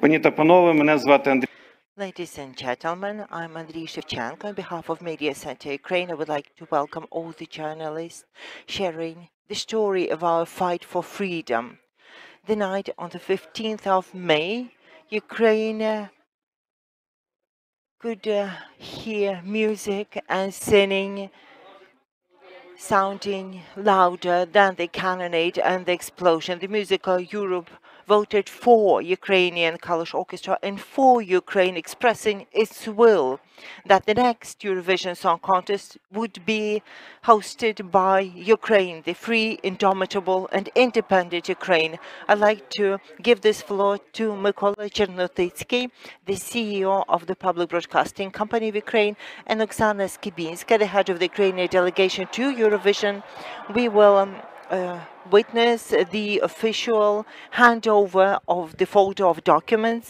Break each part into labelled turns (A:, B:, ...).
A: Пані та панове, мене звати Андрій.
B: Ladies and gentlemen, I'm Andriy Shevchenko. On behalf of Медіацентру Ukraine, I would like to welcome all the journalists sharing the story of our fight for freedom. The night on the 15th of May, Ukraine could hear music and singing sounding louder than the cannonade and the explosion. The musical Europe voted for Ukrainian Kalush Orchestra and for Ukraine, expressing its will that the next Eurovision Song Contest would be hosted by Ukraine, the free, indomitable and independent Ukraine. I'd like to give this floor to Mykola Chernotitsky, the CEO of the Public Broadcasting Company of Ukraine, and Oksana Skibinska, the head of the Ukrainian delegation to Eurovision. We will witness the official handover of the folder of documents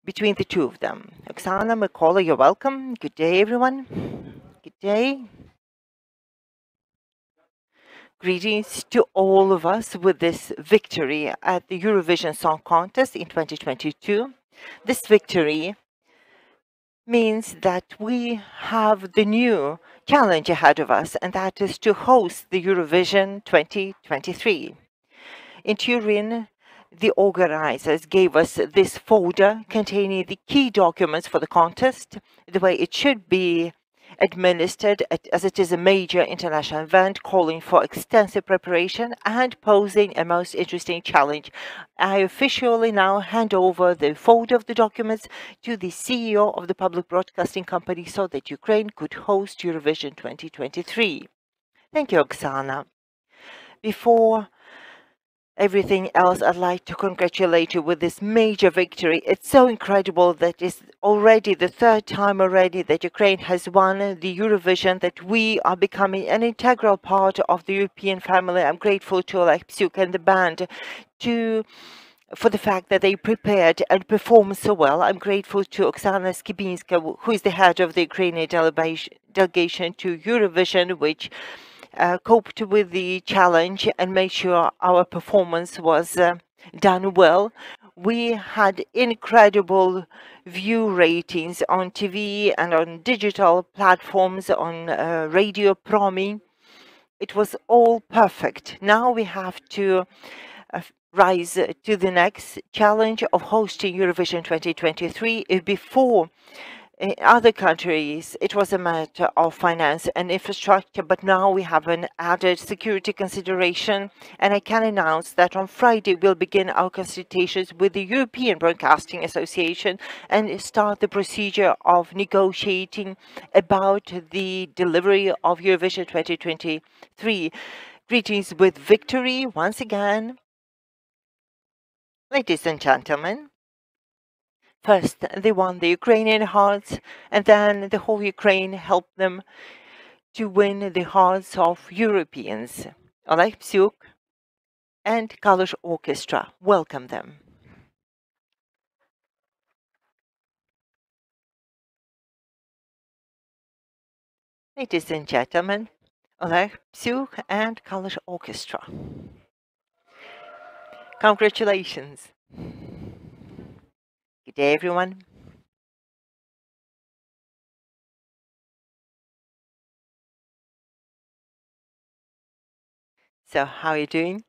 B: between the two of them. Oksana, Mykola, you're welcome. Good day, everyone. Good day. Greetings to all of us with this victory at the Eurovision Song Contest in 2022. This victory means that we have the new challenge ahead of us, and that is to host the Eurovision 2023. In Turin, the organizers gave us this folder containing the key documents for the contest, the way it should be administered, as it is a major international event calling for extensive preparation and posing a most interesting challenge. I officially now hand over the folder of the documents to the CEO of the Public Broadcasting Company so that Ukraine could host Eurovision 2023. Thank you, Oksana. Before everything else, I'd like to congratulate you with this major victory. It's so incredible that it's already the third time already that Ukraine has won the Eurovision, that we are becoming an integral part of the European family. I'm grateful to Oleg Psyuk and the band for the fact that they prepared and performed so well. I'm grateful to Oksana Skibinska, who is the head of the Ukrainian delegation to Eurovision, which coped with the challenge and made sure our performance was done well. We had incredible view ratings on TV and on digital platforms, on radio promi. It was all perfect. Now we have to rise to the next challenge of hosting Eurovision 2023. Before, in other countries, it was a matter of finance and infrastructure, but now we have an added security consideration, and I can announce that on Friday we'll begin our consultations with the European Broadcasting Association and start the procedure of negotiating about the delivery of Eurovision 2023. Greetings with victory once again. Ladies and gentlemen, first, they won the Ukrainian hearts, and then the whole Ukraine helped them to win the hearts of Europeans. Oleg Psyuk and Kalush Orchestra welcome them. Ladies and gentlemen, Oleg Psyuk and Kalush Orchestra. Congratulations. Good day, everyone. So, how are you doing?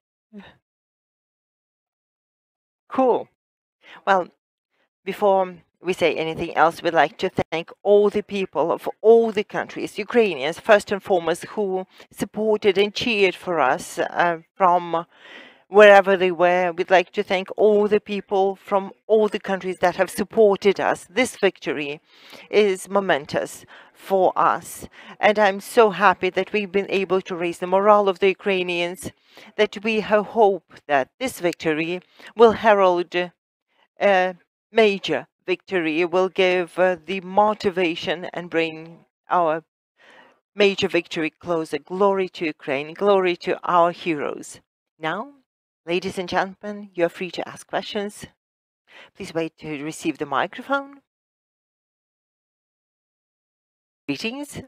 B: Cool. Well, before we say anything else, we'd like to thank all the people of all the countries, Ukrainians, first and foremost, who supported and cheered for us from wherever they were. We'd like to thank all the people from all the countries that have supported us. This victory is momentous for us, and I'm so happy that we've been able to raise the morale of the Ukrainians, that we have hope that this victory will herald a major victory, will give the motivation and bring our major victory closer. Glory to Ukraine, glory to our heroes. Now, ladies and gentlemen, you're free to ask questions. Please wait to receive the microphone. Greetings.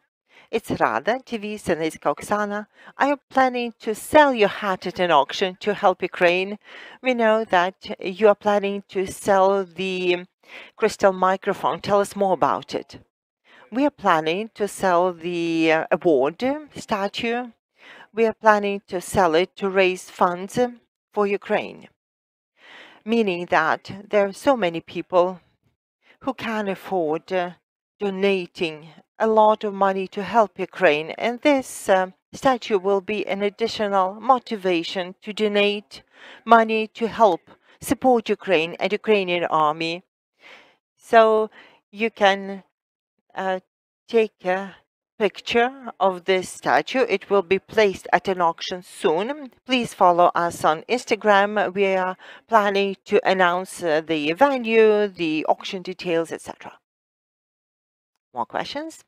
B: It's Rada TV, Senicka Oksana. Are you planning to sell your hat at an auction to help Ukraine? We know that you are planning to sell the crystal microphone. Tell us more about it. We are planning to sell the award statue. We are planning to sell it to raise funds for Ukraine, meaning that there are so many people who can afford donating a lot of money to help Ukraine. And this statue will be an additional motivation to donate money to help support Ukraine and Ukrainian army. So you can take a picture of this statue. It will be placed at an auction soon. Please follow us on Instagram. We are planning to announce the venue, the auction details, etc. More questions?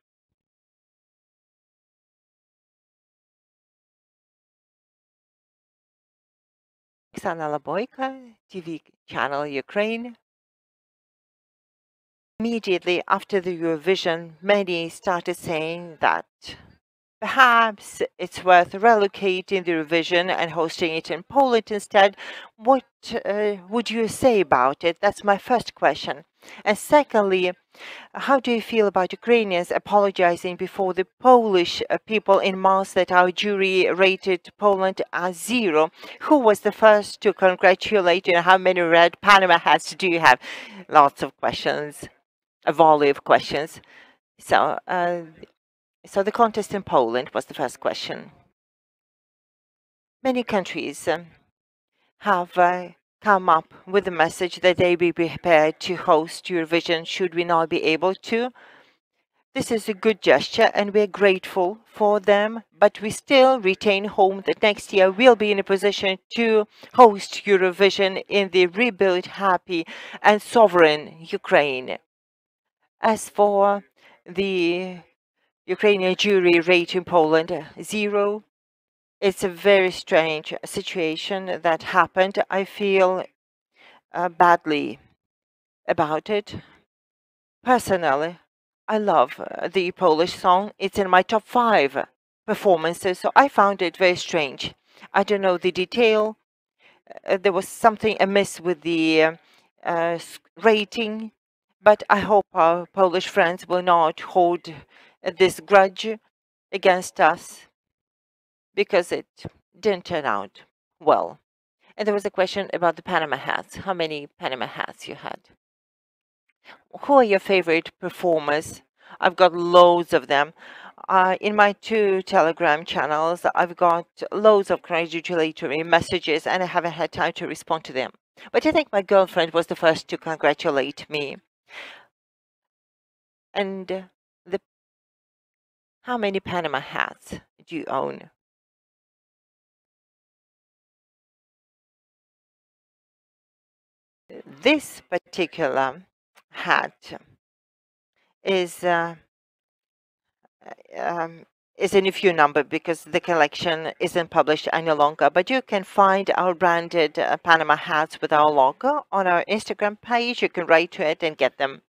B: Oksana Laboyka, TV channel Ukraine. Immediately after the Eurovision, many started saying that perhaps it's worth relocating the Eurovision and hosting it in Poland instead. What would you say about it? That's my first question. And secondly, how do you feel about Ukrainians apologizing before the Polish people in mass that our jury rated Poland as 0? Who was the first to congratulate you? And how many red Panama hats do you have? Lots of questions, a volley of questions. So the contest in Poland was the first question. Many countries have come up with the message that they be prepared to host Eurovision should we not be able to. This is a good gesture and we're grateful for them, but we still retain hope that next year we'll be in a position to host Eurovision in the rebuilt, happy and sovereign Ukraine. As for the Ukrainian jury rate in Poland, 0. It's a very strange situation that happened. I feel badly about it. Personally, I love the Polish song. It's in my top 5 performances, so I found it very strange. I don't know the detail. There was something amiss with the rating, but I hope our Polish friends will not hold this grudge against us because it didn't turn out well. And there was a question about the Panama hats. How many Panama hats you had? Who are your favorite performers? I've got loads of them. In my 2 Telegram channels, I've got loads of congratulatory messages and I haven't had time to respond to them. But I think my girlfriend was the first to congratulate me. And how many Panama hats do you own? This particular hat is in a few number because the collection isn't published any longer, but you can find our branded Panama hats with our logo on our Instagram page. You can write to it and get them.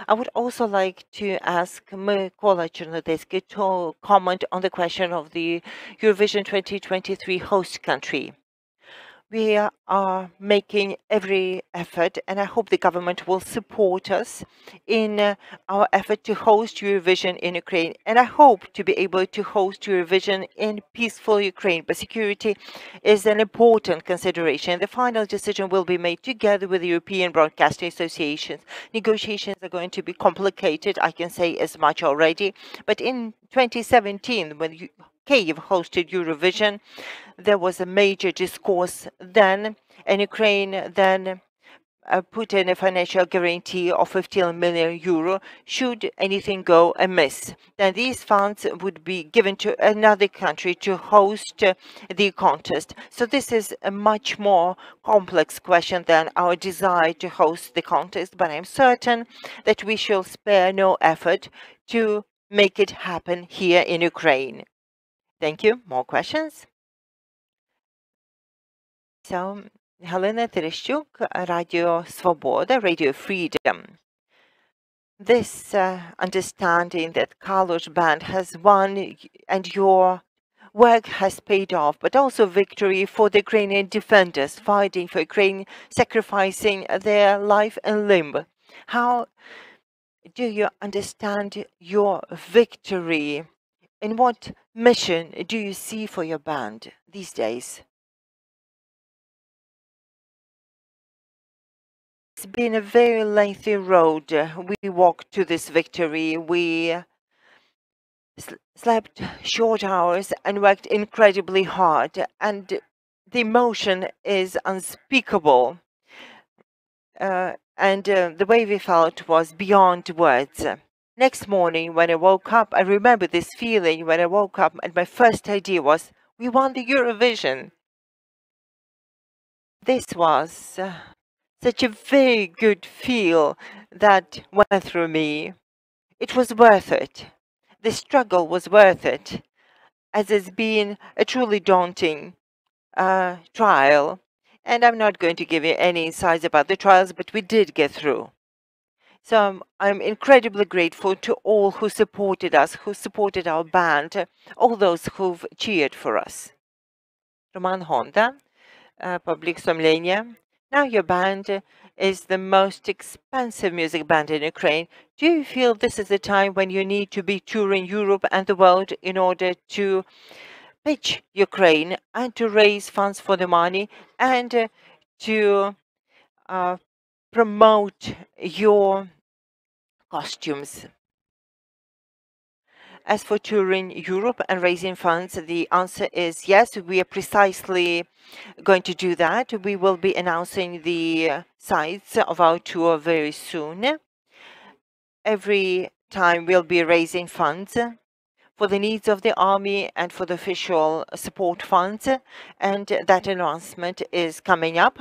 B: I would also like to ask Mykola Chernodetsky to comment on the question of the Eurovision 2023 host country. We are making every effort, and I hope the government will support us in our effort to host Eurovision in Ukraine. And I hope to be able to host Eurovision in peaceful Ukraine. But security is an important consideration. The final decision will be made together with the European Broadcasting Associations. Negotiations are going to be complicated, I can say as much already. But in 2017, when Kyiv hosted Eurovision, there was a major discourse then, and Ukraine then put in a financial guarantee of 15 million euro should anything go amiss. Then these funds would be given to another country to host the contest. So this is a much more complex question than our desire to host the contest, but I'm certain that we shall spare no effort to make it happen here in Ukraine. Thank you. More questions? So, Helena Terещук, Radio Svoboda, Radio Freedom. this understanding that Kalush band has won and your work has paid off, but also victory for the Ukrainian defenders fighting for Ukraine, sacrificing their life and limb. How do you understand your victory? And what mission do you see for your band these days? It's been a very lengthy road. We walked to this victory. We slept short hours and worked incredibly hard, and the emotion is unspeakable. The way we felt was beyond words. Next morning, when I woke up, I remember this feeling when I woke up, and my first idea was, we won the Eurovision. This was such a very good feel that went through me. It was worth it. The struggle was worth it, as it's been a truly daunting trial. And I'm not going to give you any insights about the trials, but we did get through. So I'm incredibly grateful to all who supported us, who supported our band, all those who've cheered for us. Roman Honda, Public Somlenia. Now your band is the most expensive music band in Ukraine. Do you feel this is the time when you need to be touring Europe and the world in order to pitch Ukraine and to raise funds for the money and to promote your costumes? As for touring Europe and raising funds, the answer is yes, we are precisely going to do that. We will be announcing the sites of our tour very soon. Every time we'll be raising funds for the needs of the army and for the official support funds, and that announcement is coming up.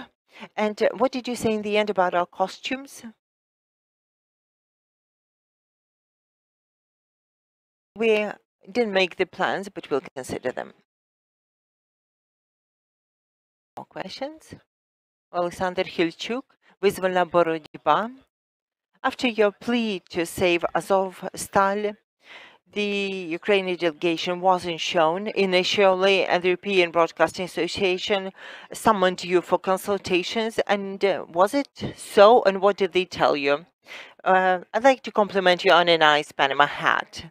B: And what did you say in the end about our costumes? We didn't make the plans, but we'll consider them. More questions? Alexander Hilchuk, Визвольна боротьба. After your plea to save Azovstal, the Ukrainian delegation wasn't shown initially, and the European Broadcasting Association summoned you for consultations. And was it so? And what did they tell you? I'd like to compliment you on a nice Panama hat.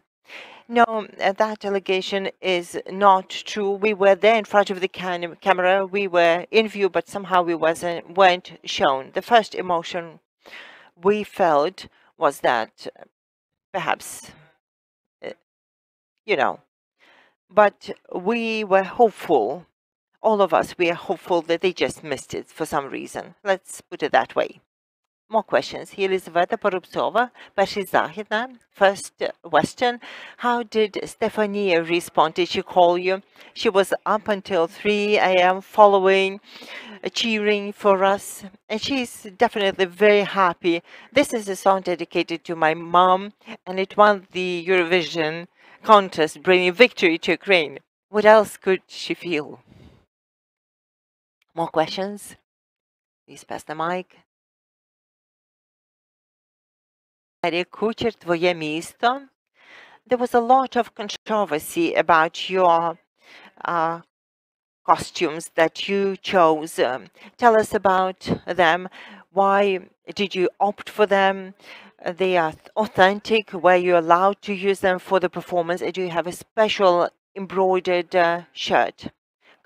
B: No, that allegation is not true. We were there in front of the camera. We were in view, but somehow we weren't shown. The first emotion we felt was that perhaps, you know, but we were hopeful. All of us, we are hopeful that they just missed it for some reason. Let's put it that way. More questions. Єлизавета Порубцова, перший Західна, first Western. How did Stefania respond? Did she call you? She was up until 3 a.m. following, cheering for us, and she's definitely very happy. This is a song dedicated to my mom, and it won the Eurovision contest, bringing victory to Ukraine. What else could she feel? More questions? Please pass the mic. Kucher, Tvoje Misto. There was a lot of controversy about your costumes that you chose. Tell us about them. Why did you opt for them? They are authentic. Were you allowed to use them for the performance? And do you have a special embroidered shirt?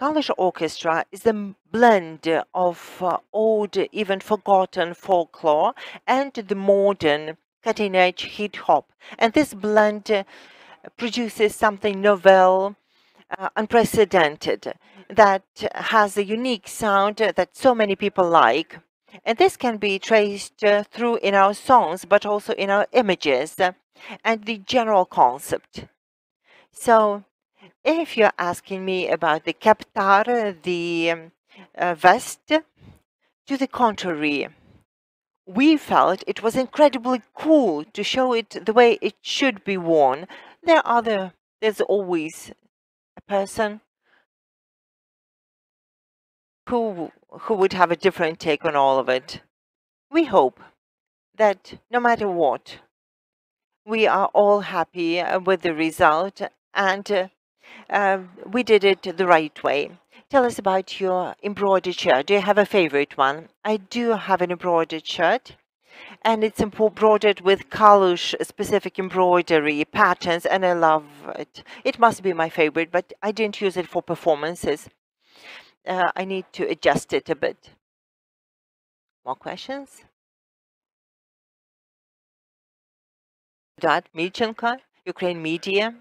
B: Kalush Orchestra is the blend of old, even forgotten folklore and the modern cutting-edge hip-hop. And this blend produces something novel, unprecedented, that has a unique sound that so many people like. And this can be traced through in our songs, but also in our images and the general concept. So, if you're asking me about the kaptar, the vest, to the contrary, we felt it was incredibly cool to show it the way it should be worn. There's always a person who would have a different take on all of it. We hope that no matter what, We are all happy with the result, and we did it the right way. Tell us about your embroidered shirt. Do you have a favorite one? I do have an embroidered shirt, and it's embroidered with Kalush specific embroidery patterns, and I love it. It must be my favorite, but I didn't use it for performances. I need to adjust it a bit. More questions? Michenko, Ukraine Media.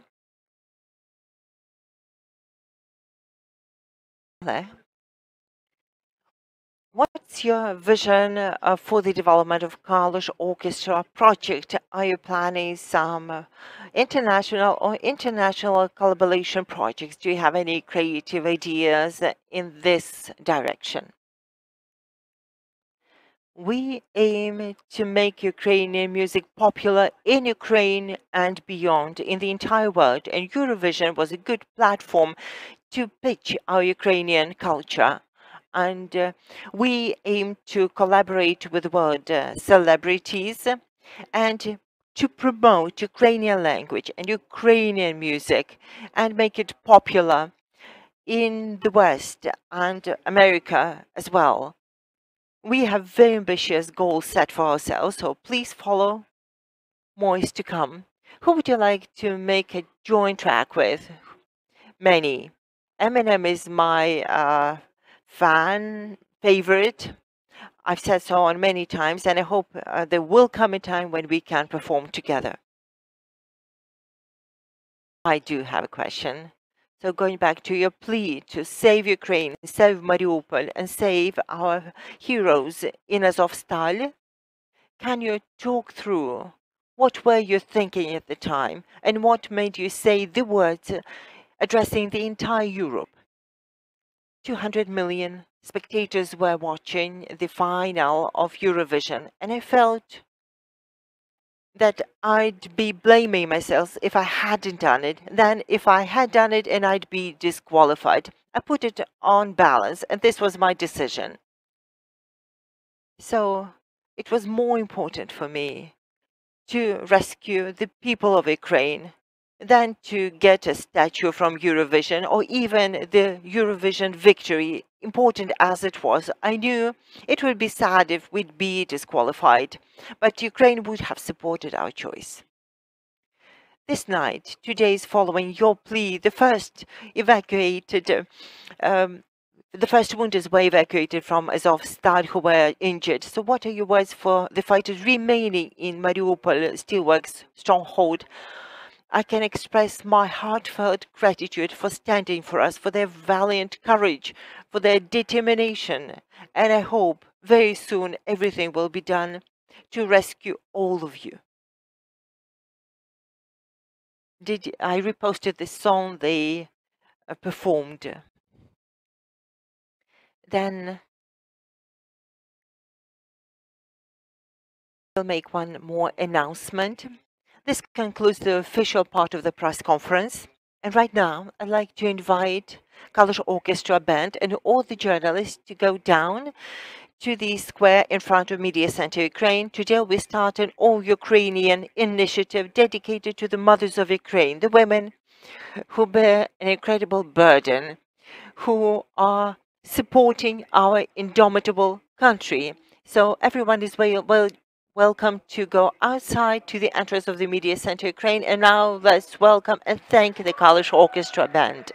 B: Hello. What's your vision for the development of Kalush Orchestra project? Are you planning some international collaboration projects? Do you have any creative ideas in this direction? We aim to make Ukrainian music popular in Ukraine and beyond, in the entire world, and Eurovision was a good platform to pitch our Ukrainian culture. And we aim to collaborate with world celebrities and to promote Ukrainian language and Ukrainian music and make it popular in the West and America as well. We have very ambitious goals set for ourselves, so please follow. More is to come. Who would you like to make a joint track with? Many. Eminem is my fan favorite. I've said so on many times, and I hope there will come a time when we can perform together. I do have a question. So going back to your plea to save Ukraine, save Mariupol, and save our heroes in Azovstal, can you talk through what were you thinking at the time and what made you say the words addressing the entire Europe? 200 million spectators were watching the final of Eurovision, and I felt that I'd be blaming myself if I hadn't done it than if I had done it and I'd be disqualified. I put it on balance, and this was my decision. So it was more important for me to rescue the people of Ukraine than to get a statue from Eurovision or even the Eurovision victory, important as it was. I knew it would be sad if we'd be disqualified, but Ukraine would have supported our choice. This night, 2 days following your plea, the first wounded were evacuated from Azovstal who were injured. So what are your words for the fighters remaining in Mariupol Steelworks stronghold? I can express my heartfelt gratitude for standing for us, for their valiant courage, for their determination, and I hope very soon everything will be done to rescue all of you. I reposted this song they performed. Then we'll make one more announcement. This concludes the official part of the press conference. And right now, I'd like to invite Kalush Orchestra Band and all the journalists to go down to the square in front of Mediacentru Ukraine. Today, we start an all-Ukrainian initiative dedicated to the mothers of Ukraine, the women who bear an incredible burden, who are supporting our indomitable country. So everyone is welcome to go outside to the entrance of the Mediacentru Ukraine. And now let's welcome and thank the Kalush Orchestra Band.